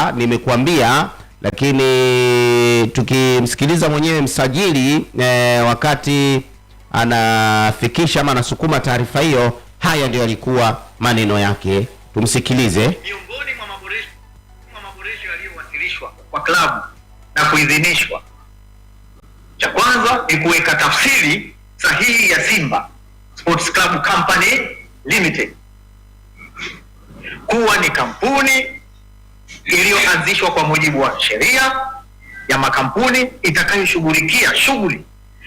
hapa nimekuambia, lakini tukimsikiliza mwenyewe msajili wakati anafikisha ama anasukuma taarifa hiyo, haya ndio yalikuwa maneno yake. Tumsikilize. Miongoni mwa maboresho yaliyowasilishwa kwa klabu na kuidhinishwa, cha kwanza ni kuweka tafsiri sahihi ya Simba Sports Club Company Limited kuwa ni kampuni iliyoanzishwa kwa mujibu wa sheria ya makampuni itakayoshughulikia shughuli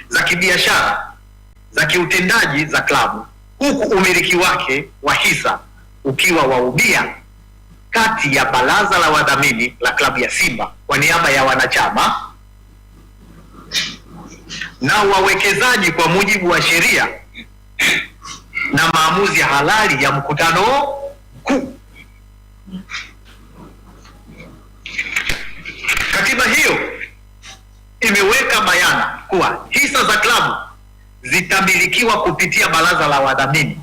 za kibiashara za kiutendaji za klabu, huku umiliki wake wa hisa ukiwa wa ubia kati ya baraza la wadhamini la klabu ya Simba kwa niaba ya wanachama na wawekezaji kwa mujibu wa sheria na maamuzi ya halali ya mkutano mkuu. Katiba hiyo imeweka bayana kuwa hisa za klabu zitamilikiwa kupitia baraza la wadhamini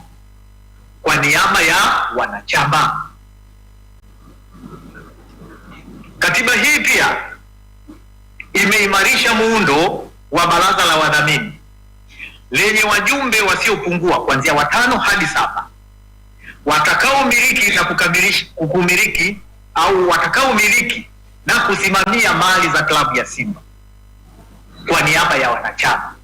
kwa niaba ya wanachama. Katiba hii pia imeimarisha muundo wa baraza la wadhamini lenye wajumbe wasiopungua kuanzia 5 hadi 7 watakaomiliki na kumiliki au watakaomiliki na kusimamia mali za klabu ya Simba kwa niaba ya wanachama.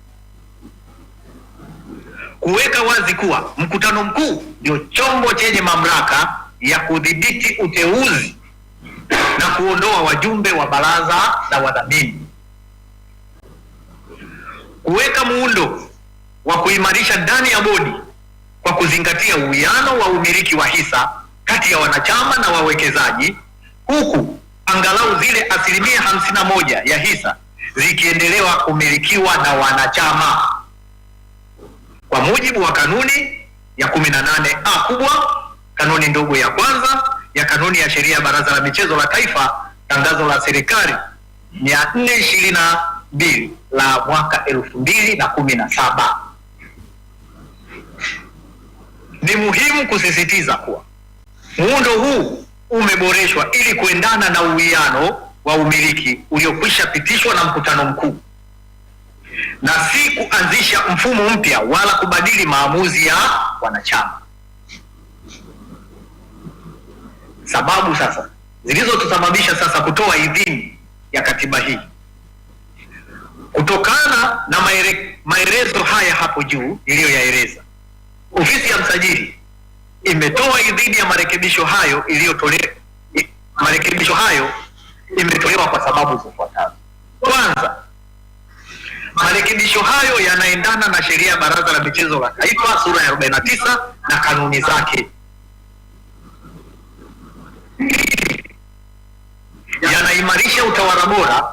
Kuweka wazi kuwa mkutano mkuu ndio chombo chenye mamlaka ya kudhibiti uteuzi na kuondoa wajumbe wa baraza la wadhamini. Kuweka muundo wa kuimarisha ndani ya bodi kwa kuzingatia uwiano wa umiliki wa hisa kati ya wanachama na wawekezaji, huku angalau zile 51% ya hisa zikiendelewa kumilikiwa na wanachama kwa mujibu wa kanuni ya 18A kubwa, kanuni ndogo ya kwanza ya kanuni ya sheria ya Baraza la Michezo la Taifa, tangazo la serikali 422 la mwaka 2017. Ni muhimu kusisitiza kuwa muundo huu umeboreshwa ili kuendana na uwiano wa umiliki uliokwisha pitishwa na mkutano mkuu na si kuanzisha mfumo mpya wala kubadili maamuzi ya wanachama. Sababu sasa zilizotusababisha sasa kutoa idhini ya katiba hii, kutokana na maelezo haya hapo juu niliyoyaeleza, ofisi ya msajili imetoa idhini ya marekebisho hayo imetolewa kwa sababu zifuatazo. Kwanza, marekebisho hayo yanaendana na sheria ya Baraza la Michezo la Taifa sura ya 49 na kanuni zake. Yanaimarisha utawala bora,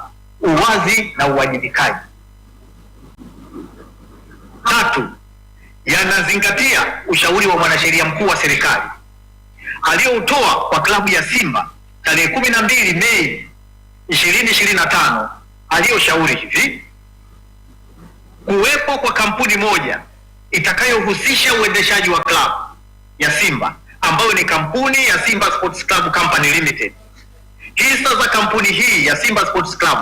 uwazi na uwajibikaji. Tatu, yanazingatia ushauri wa mwanasheria mkuu wa serikali aliyoutoa kwa klabu ya Simba tarehe 12 Mei 2025, aliyoshauri hivi: kuwepo kwa kampuni moja itakayohusisha uendeshaji wa klabu ya Simba ambayo ni kampuni ya Simba Sports Club Company Limited. Hisa za kampuni hii ya Simba Sports Club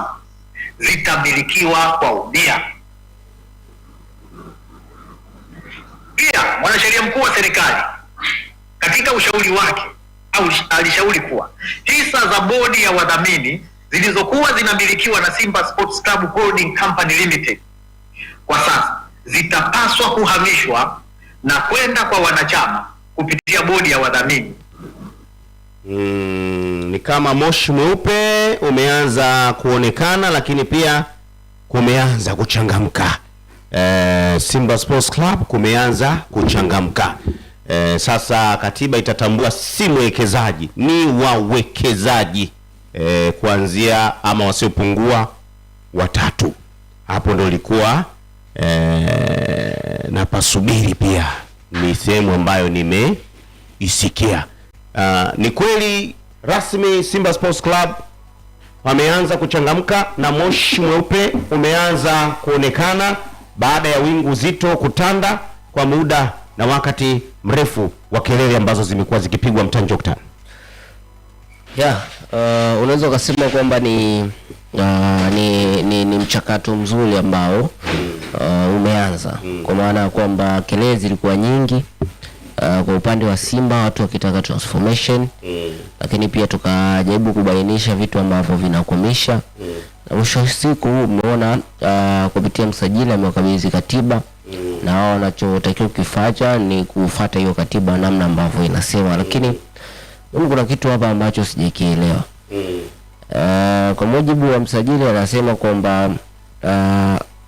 zitamilikiwa kwa ubia. Pia mwanasheria mkuu wa serikali katika ushauri wake alishauri kuwa hisa za bodi ya wadhamini zilizokuwa zinamilikiwa na Simba Sports Club Holding Company Limited kwa sasa zitapaswa kuhamishwa na kwenda kwa wanachama kupitia bodi ya wadhamini. Ni kama moshi mweupe umeanza kuonekana, lakini pia kumeanza kuchangamka. Simba Sports Club kumeanza kuchangamka. Sasa katiba itatambua si mwekezaji, ni wawekezaji kuanzia ama wasiopungua 3. Hapo ndo ilikuwa na pasubiri pia ni sehemu ambayo nimeisikia. Ni kweli rasmi Simba Sports Club wameanza kuchangamka na moshi mweupe umeanza kuonekana baada ya wingu zito kutanda kwa muda na wakati mrefu wa kelele ambazo zimekuwa zikipigwa mtani Joktan. Unaweza ukasema kwamba ni mchakato mzuri ambao umeanza, kwa maana ya kwamba kelele zilikuwa nyingi kwa upande wa Simba, watu wakitaka transformation, lakini pia tukajaribu kubainisha vitu ambavyo vinakwamisha, na mwisho wa siku umeona kupitia msajili amewakabidhi katiba, na wao wanachotakiwa kufanya ni kufuata hiyo katiba namna ambavyo inasema. Lakini mimi kuna kitu hapa ambacho sijakielewa. Kwa mujibu wa msajili anasema kwamba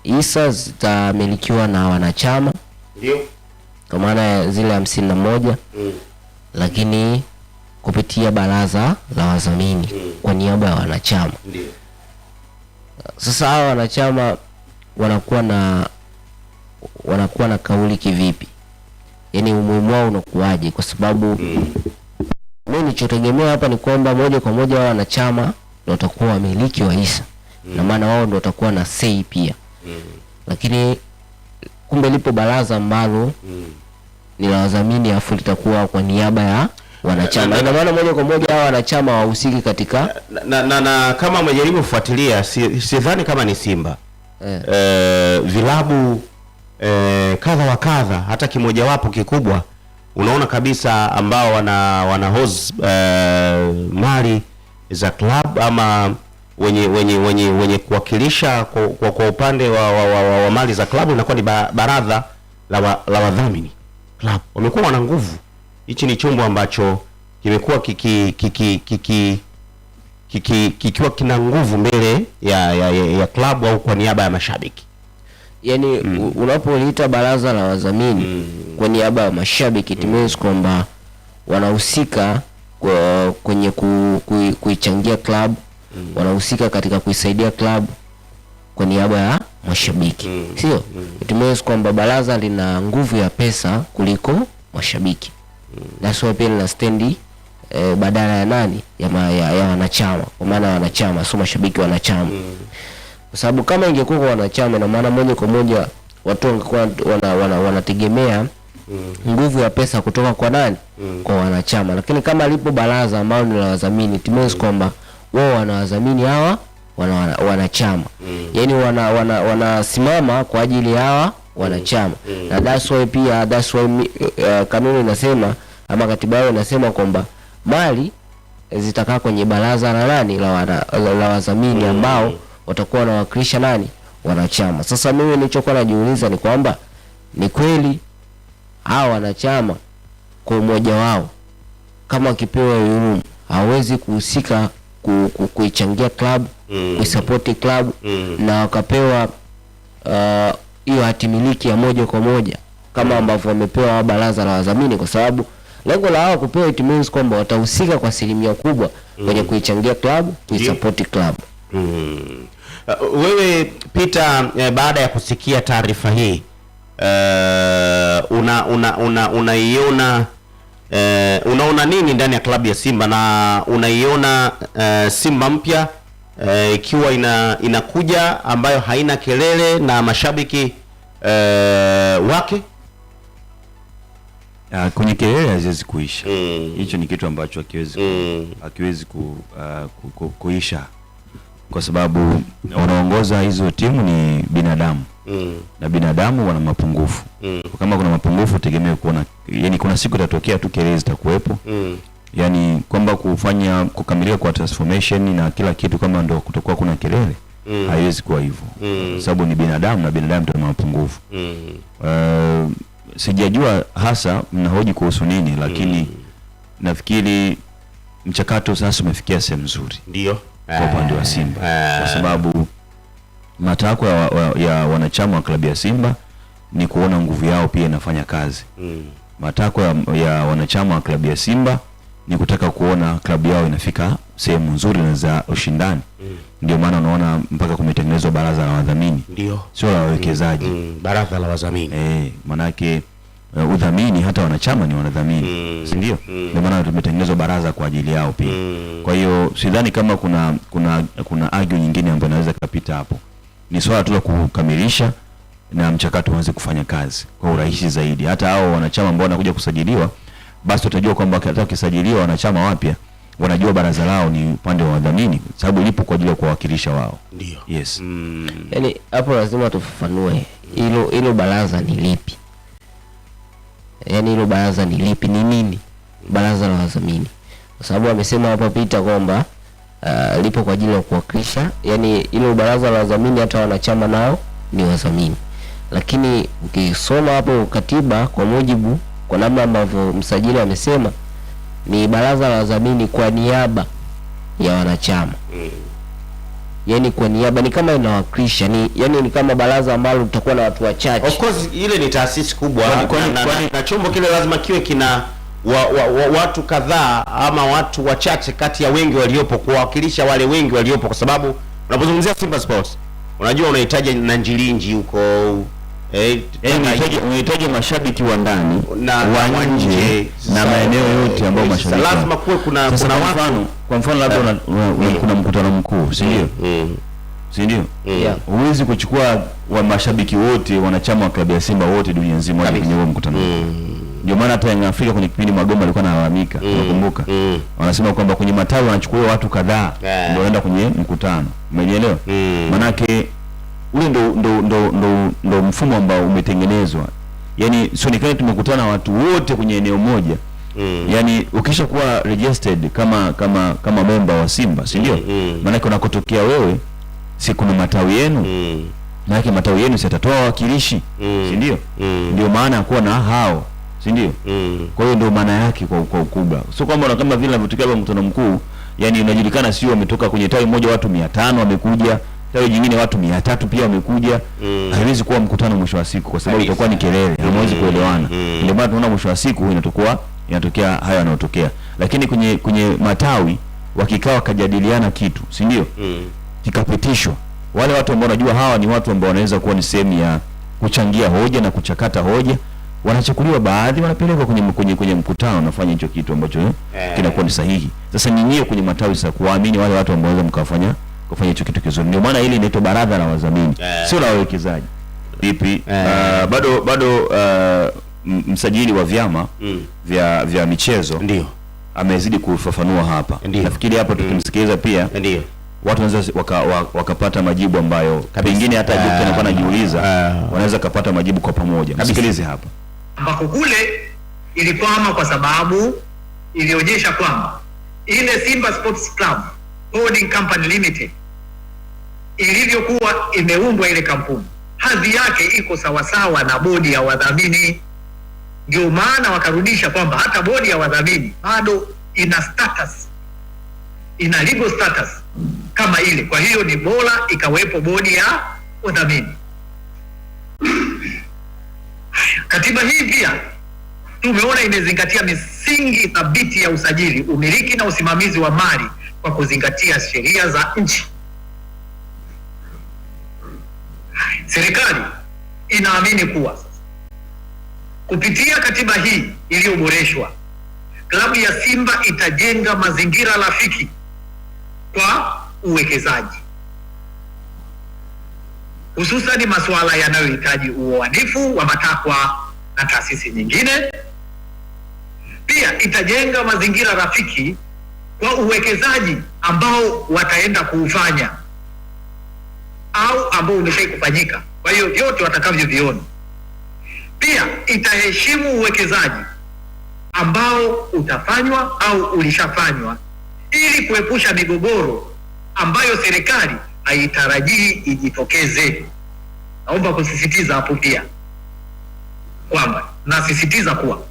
hisa zitamilikiwa na wanachama, ndio kwa maana zile 51, lakini kupitia baraza la wadhamini kwa niaba ya wanachama. Ndio. Sasa hao wanachama wanakuwa na kauli kivipi? Yaani umuhimu wao unakuaje? Kwa sababu mimi nilichotegemea hapa ni kwamba moja kwa moja wao wanachama ndio watakuwa wamiliki wa hisa, na maana wao ndio watakuwa na say pia. Lakini kumbe lipo baraza ambalo ni la wadhamini, afu litakuwa kwa niaba ya wanachama. Ina maana moja kwa moja hao wanachama wahusiki katika na kama umejaribu kufuatilia, sidhani kama ni Simba. Vilabu kadha wa kadha, hata kimoja wapo kikubwa unaona kabisa ambao wana host mali za club ama wenye kuwakilisha kwa upande wa mali za club, inakuwa ni baraza la wadhamini club. Wamekuwa wana nguvu. Hichi ni chombo ambacho kimekuwa kikiwa kina nguvu mbele ya club au kwa niaba ya mashabiki. Yaani unapoliita baraza la wadhamini kwa niaba ya mashabiki, timees kwamba wanahusika kwenye kuichangia club, wanahusika katika kuisaidia club kwa niaba ya mashabiki. Sio? Timees kwamba baraza lina nguvu ya pesa kuliko mashabiki. That's why pia lina stendi badala ya nani? Ya wanachama. Kwa maana wanachama, sio mashabiki, wanachama. Kwa sababu kama ingekuwa kwa wanachama, na maana moja kwa moja watu wangekuwa wanategemea nguvu ya pesa kutoka kwa nani? Kwa wanachama. Lakini kama lipo baraza ambalo ni la wadhamini, timees kwamba wao wanawadhamini hawa wanachama. Yaani wanasimama kwa ajili ya hawa wanachama. Na that's why kanuni inasema ama katiba yao inasema kwamba mali zitakaa kwenye baraza la nani? La wadhamini ambao watakuwa wanawakilisha nani? Wanachama. Sasa mimi nilichokuwa najiuliza ni kwamba ni kweli hao wanachama kwa umoja wao kama wakipewa elimu hawezi kuhusika kuichangia club, kuisupport club, na wakapewa hiyo hatimiliki ya moja kwa moja kama ambavyo wamepewa baraza la wadhamini, kwa sababu lengo la hao kupewa it means kwamba watahusika kwa asilimia kubwa kwenye kuichangia club, kuisupport club. Wewe Peter, baada ya kusikia taarifa hii unaiona unaona nini ndani ya klabu ya Simba, na unaiona Simba mpya ikiwa inakuja ambayo haina kelele na mashabiki wake? Kwenye kelele haziwezi kuisha. Hicho ni kitu ambacho hakiwezi kuisha, kwa sababu wanaongoza hizo timu ni binadamu. Na binadamu wana mapungufu. Kama kuna mapungufu tegemea kuona, yani kuna siku itatokea tu kelele zitakuwepo. Yani kwamba kukamilika kwa transformation na kila kitu kama ndo kutokuwa kuna kelele, haiwezi kuwa hivyo. Kwa sababu ni binadamu na binadamu tuna mapungufu. Sijajua hasa mnahoji kuhusu nini, lakini nafikiri mchakato sasa umefikia sehemu nzuri. Ndio. Kwa upande wa Simba. Kwa sababu matakwa ya wanachama wa klabu ya Simba ni kuona nguvu yao pia inafanya kazi. Matakwa ya wanachama wa klabu ya Simba ni kutaka kuona klabu yao inafika sehemu nzuri na za ushindani. Ndio maana unaona mpaka kumetengenezwa baraza la wadhamini. Ndio. Sio la wawekezaji. Baraza la wadhamini. Manake udhamini hata wanachama ni wanadhamini. Si ndio? Ndio maana tumetengenezwa baraza kwa ajili yao pia. Kwa hiyo sidhani kama kuna argue nyingine ambayo inaweza kupita hapo. Ni swala tu la kukamilisha na mchakato uanze kufanya kazi kwa urahisi zaidi. Hata hao wanachama ambao wanakuja kusajiliwa, basi utajua kwamba hata ukisajiliwa wanachama wapya wanajua baraza lao ni upande wa wadhamini, sababu lipo kwa ajili ya kuwakilisha wao. Ndio. Yes. Yaani hapo lazima tufafanue hilo baraza ni lipi. Yaani hilo baraza ni lipi, ni nini baraza la wadhamini? Kwa sababu amesema hapa Peter kwamba lipo kwa ajili ya kuwakilisha, yani hilo baraza la wadhamini hata wanachama nao ni wadhamini. Lakini ukisoma hapo katiba kwa mujibu kwa namna ambavyo msajili amesema ni baraza la wadhamini kwa niaba ya wanachama. Yani kwa niaba, ni kama inawakilisha, ni kama baraza ambalo litakuwa na watu wachache. Of course ile ni taasisi kubwa na chombo kile lazima kiwe kina watu kadhaa ama watu wachache kati ya wengi waliopo kuwakilisha wale wengi waliopo, kwa sababu unapozungumzia Simba Sports unajua unahitaji na njilinji huko unahitaji mashabiki wa ndani na wa nje na maeneo yote ambayo mashabiki lazima kuwe kuna watu. Kwa mfano labda kuna mkutano mkuu, si ndio? Si ndio? Huwezi kuchukua wa mashabiki wote wanachama wa klabu ya Simba wote dunia nzima waje kwenye huo mkutano. Ndio maana hata Yanga Afrika kwenye kipindi Magoma alikuwa analalamika, unakumbuka? Wanasema kwamba kwenye matawi wanachukua watu kadhaa ndio waenda kwenye mkutano. Umenielewa? Manake ule ndo mfumo ambao umetengenezwa. Yaani sio ni kama tumekutana watu wote kwenye eneo moja. Yaani ukisha kuwa registered kama member wa Simba, si ndio? Manake unakotokea wewe si kuna matawi yenu. Manake matawi yenu yatatoa wawakilishi, si ndio? Ndio maana kuwa na hao, si ndio? Kwa hiyo ndio maana yake kwa ukubwa. Sio kwamba kama vile inavyotokea mkutano mkuu, yani unajulikana sio wametoka kwenye tawi moja watu 500 wamekuja, tawi jingine watu 300 pia wamekuja. Haiwezi kuwa mkutano mwisho wa siku kwa sababu itakuwa ni kelele, hamwezi kuelewana. Ndio maana tunaona mwisho wa siku inatokea haya yanayotokea. Lakini kwenye matawi wakikaa wakajadiliana kitu, si ndio? Kikapitishwa. Wale watu ambao wanajua hawa ni watu ambao wanaweza kuwa ni sehemu ya kuchangia hoja na kuchakata hoja, wanachukuliwa baadhi wanapelekwa kwenye mkutano, nafanya hicho kitu ambacho kinakuwa ni sahihi. Sasa nyinyi kwenye matawi sasa kuamini wale watu ambao wanaweza mkafanya hicho kitu kizuri. Ndio maana hili inaitwa baraza la wadhamini, sio la wawekezaji. Vipi? Bado msajili wa vyama vya michezo ndio amezidi kufafanua hapa. Nafikiri hapo tukimsikiliza pia ndio watu wanaweza wakapata majibu ambayo pengine hata Juki anakuwa anajiuliza, wanaweza kupata majibu kwa pamoja. Msikilize hapa. Ambako kule ilikwama kwa sababu ilionyesha kwamba ile Simba Sports Club Holding Company Limited ilivyokuwa imeundwa ile kampuni, hadhi yake iko sawasawa na bodi ya wadhamini. Ndio maana wakarudisha kwamba hata bodi ya wadhamini bado ina status, ina legal status kama ile. Kwa hiyo ni bora ikawepo bodi ya wadhamini. Katiba hii pia tumeona imezingatia misingi thabiti ya usajili, umiliki na usimamizi wa mali kwa kuzingatia sheria za nchi. Serikali inaamini kuwa kupitia katiba hii iliyoboreshwa, klabu ya Simba itajenga mazingira rafiki kwa uwekezaji, hususan masuala yanayohitaji uadilifu wa matakwa na taasisi nyingine. Pia itajenga mazingira rafiki kwa uwekezaji ambao wataenda kuufanya au ambao umeshawahi kufanyika, kwa hiyo vyote watakavyoviona. Pia itaheshimu uwekezaji ambao utafanywa au ulishafanywa ili kuepusha migogoro ambayo serikali haitarajii ijitokeze. Naomba kusisitiza hapo pia kwamba nasisitiza kuwa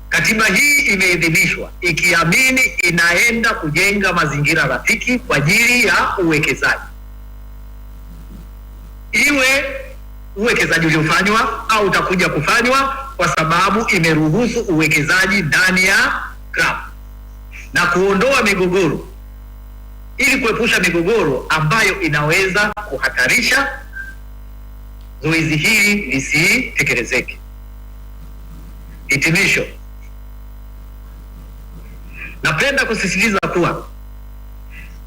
katiba hii imeidhinishwa ikiamini inaenda kujenga mazingira rafiki kwa ajili ya uwekezaji, iwe uwekezaji uliofanywa au utakuja kufanywa, kwa sababu imeruhusu uwekezaji ndani ya klabu na kuondoa migogoro ili kuepusha migogoro ambayo inaweza kuhatarisha zoezi hili lisitekelezeke. Hitimisho, napenda kusisitiza kuwa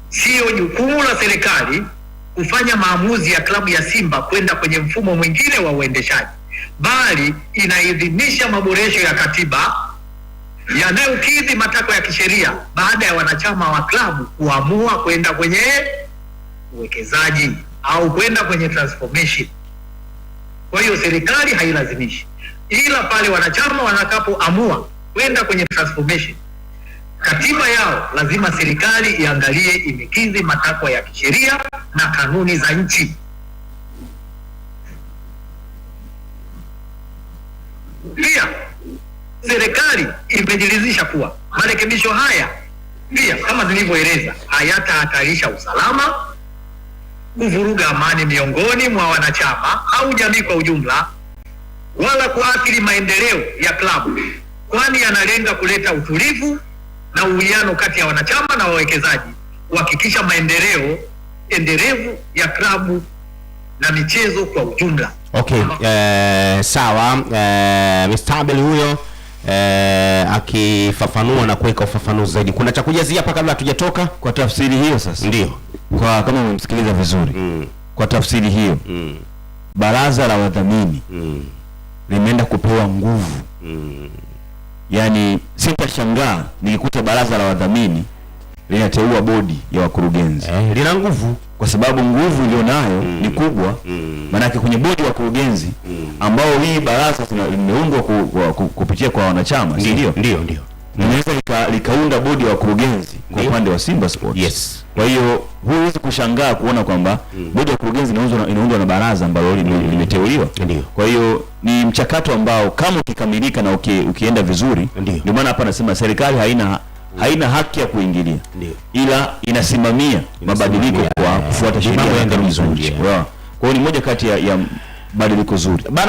sio jukumu la serikali kufanya maamuzi ya klabu ya Simba kwenda kwenye mfumo mwingine wa uendeshaji, bali inaidhinisha maboresho ya katiba, yanayokidhi matakwa ya kisheria baada ya wanachama wa klabu kuamua kwenda kwenye uwekezaji au kwenda kwenye transformation. Kwa hiyo serikali hailazimishi, ila pale wanachama wanakapoamua kwenda kwenye transformation, katiba yao lazima serikali iangalie imekidhi matakwa ya kisheria na kanuni za nchi. Pia serikali imejiridhisha kuwa marekebisho haya pia kama zilivyoeleza hayatahatarisha usalama, kuvuruga amani miongoni mwa wanachama au jamii kwa ujumla, wala kuathiri maendeleo ya klabu, kwani yanalenga kuleta utulivu na uwiano kati ya wanachama na wawekezaji, kuhakikisha maendeleo endelevu ya klabu na michezo kwa ujumla. Okay, sawa. Mr. Abel huyo akifafanua na kuweka ufafanuzi zaidi. Kuna cha kujazia hapa kabla hatujatoka? Kwa tafsiri hiyo sasa. Ndio. Kwa kama umemsikiliza vizuri. Kwa tafsiri hiyo. Baraza la wadhamini limeenda kupewa nguvu. Yaani sitashangaa nikikuta baraza la wadhamini linateua bodi ya wakurugenzi. Lina nguvu kwa sababu nguvu ilionayo ni kubwa. Maana kwenye bodi ya wakurugenzi ambao hii baraza limeundwa kupitia kwa wanachama, ndio inaweza likaunda bodi ya wakurugenzi kwa upande wa Simba Sports. Yes. Kwa hiyo huwezi kushangaa kuona kwamba bodi ya wakurugenzi inaundwa na baraza ambalo limeteuliwa. Kwa hiyo ni mchakato ambao kama ukikamilika na ukienda vizuri, ndio maana hapa nasema serikali haina haki ya kuingilia, ila inasimamia mabadiliko kwa kufuata sheria na kanuni za nchi. Kwa hiyo ni moja kati ya badiliko zuri.